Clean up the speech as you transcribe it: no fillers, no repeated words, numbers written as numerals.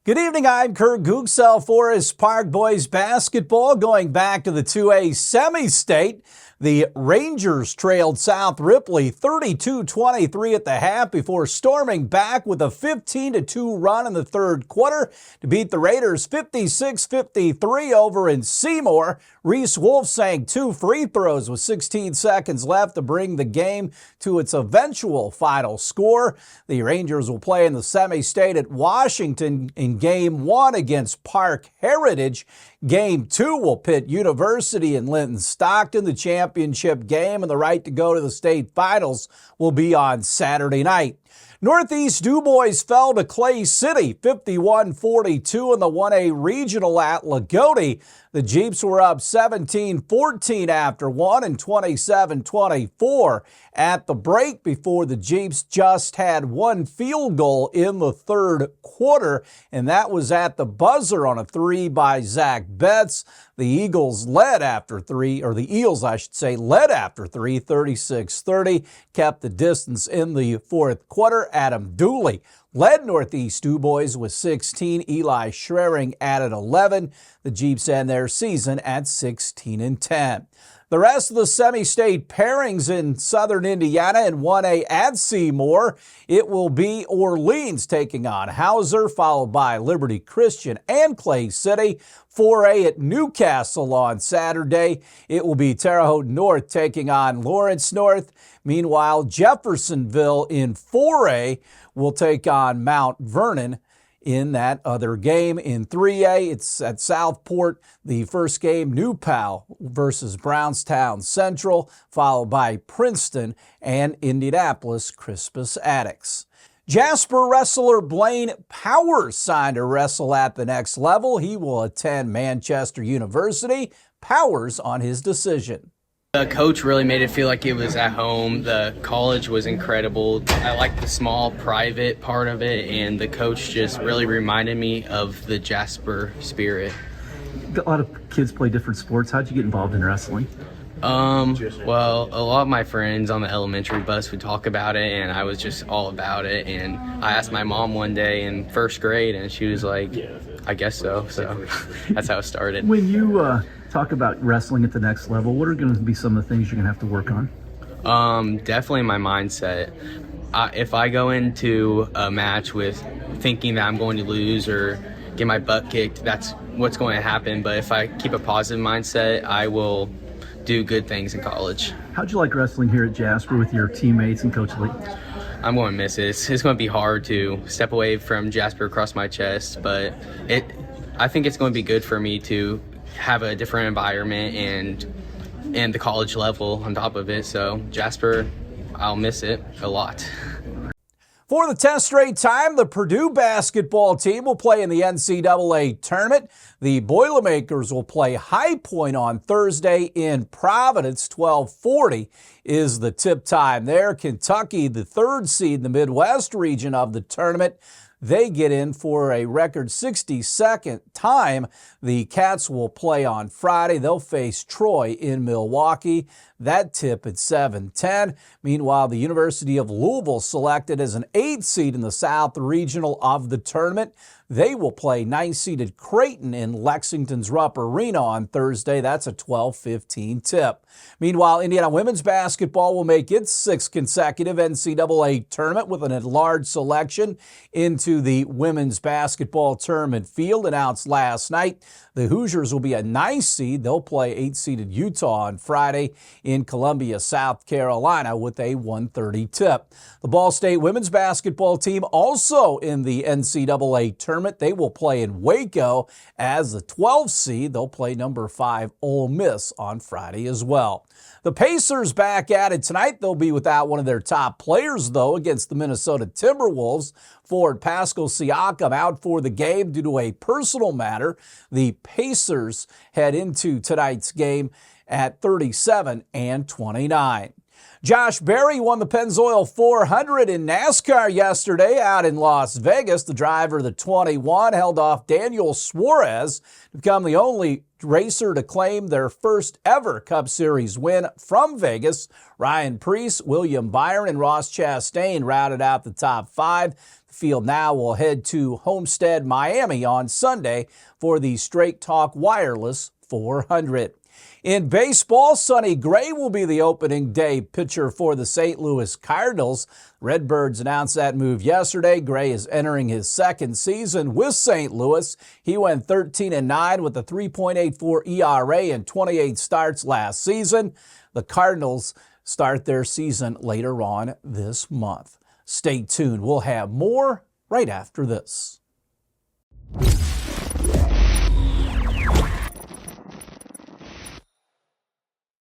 Good evening, I'm Kurt Gutgsell. Forest Park boys basketball going back to the 2A semi-state. The Rangers trailed South Ripley 32-23 at the half before storming back with a 15-2 run in the third quarter to beat the Raiders 56-53 over in Seymour. Reese Wolf sank 2 free throws with 16 seconds left to bring the game to its eventual final score. The Rangers will play in the semi-state at Washington in Game 1 against Park Heritage. Game 2 will pit University and Linton Stockton. The championship game and the right to go to the state finals will be on Saturday night. Northeast DuBois fell to Clay City 51-42 in the 1A regional at Lagodi. The Jeeps were up 17-14 after 1 and 27-24 at the break before the Jeeps just had one field goal in the third quarter, and that was at the buzzer on a 3 by Zach Betts. The Eagles led after 3, or the Eels, I should say, led after 3, 36-30, kept the distance in the fourth quarter. Adam Dooley led Northeast DuBois with 16. Eli Schraring added 11. The Jeeps end their season at 16-10. The rest of the semi-state pairings in southern Indiana in 1A at Seymour, it will be Orleans taking on Hauser, followed by Liberty Christian and Clay City. 4A at Newcastle on Saturday, it will be Terre Haute North taking on Lawrence North. Meanwhile, Jeffersonville in 4A will take on Mount Vernon. In that other game in 3A, it's at Southport. The first game, New Pal versus Brownstown Central, followed by Princeton and Indianapolis Crispus Attucks. Jasper wrestler Blaine Powers signed to wrestle at the next level. He will attend Manchester University. Powers on his decision. The coach really made it feel like it was at home. The college was incredible. I liked the small private part of it, and the coach just really reminded me of the Jasper spirit. A lot of kids play different sports. How'd you get involved in wrestling? Well, a lot of my friends on the elementary bus would talk about it, and I was just all about it. And I asked my mom one day in first grade, and she was like, I guess so. So that's how it started. When you talk about wrestling at the next level, what are going to be some of the things you're going to have to work on? Definitely my mindset. If I go into a match with thinking that I'm going to lose or get my butt kicked, that's what's going to happen. But if I keep a positive mindset, I will do good things in college. How'd you like wrestling here at Jasper with your teammates and Coach Lee? I'm going to miss it. It's going to be hard to step away from Jasper across my chest, but I think it's going to be good for me to have a different environment and the college level on top of it. So Jasper, I'll miss it a lot. For the 10th straight time, the Purdue basketball team will play in the NCAA tournament. The Boilermakers will play High Point on Thursday in Providence. 12:40 is the tip time there. Kentucky, the third seed in the Midwest region of the tournament, they get in for a record 62nd time. The Cats will play on Friday. They'll face Troy in Milwaukee. That tip at 7:10. Meanwhile, the University of Louisville selected as an 8th seed in the South Regional of the tournament. They will play 9th-seeded Creighton in Lexington's Rupp Arena on Thursday. That's a 12:15 tip. Meanwhile, Indiana women's basketball will make its 6th consecutive NCAA tournament with an enlarged selection into the women's basketball tournament field announced last night. The Hoosiers will be a 9th seed. They'll play 8th-seeded Utah on Friday in Columbia, South Carolina with a 1:30 tip. The Ball State women's basketball team also in the NCAA tournament. They will play in Waco as the 12th seed. They'll play number 5 Ole Miss on Friday as well. The Pacers back at it tonight. They'll be without one of their top players, though, against the Minnesota Timberwolves. Forward Pascal Siakam out for the game due to a personal matter. The Pacers head into tonight's game at 37-29. Josh Berry won the Pennzoil 400 in NASCAR yesterday out in Las Vegas. The driver of the 21 held off Daniel Suarez to become the only racer to claim their first ever Cup Series win from Vegas. Ryan Preece, William Byron, and Ross Chastain rounded out the top 5. The Field now will head to Homestead, Miami on Sunday for the Straight Talk Wireless 400. In baseball, Sonny Gray will be the opening day pitcher for the St. Louis Cardinals. Redbirds announced that move yesterday. Gray is entering his second season with St. Louis. He went 13-9 with a 3.84 ERA and 28 starts last season. The Cardinals start their season later on this month. Stay tuned. We'll have more right after this.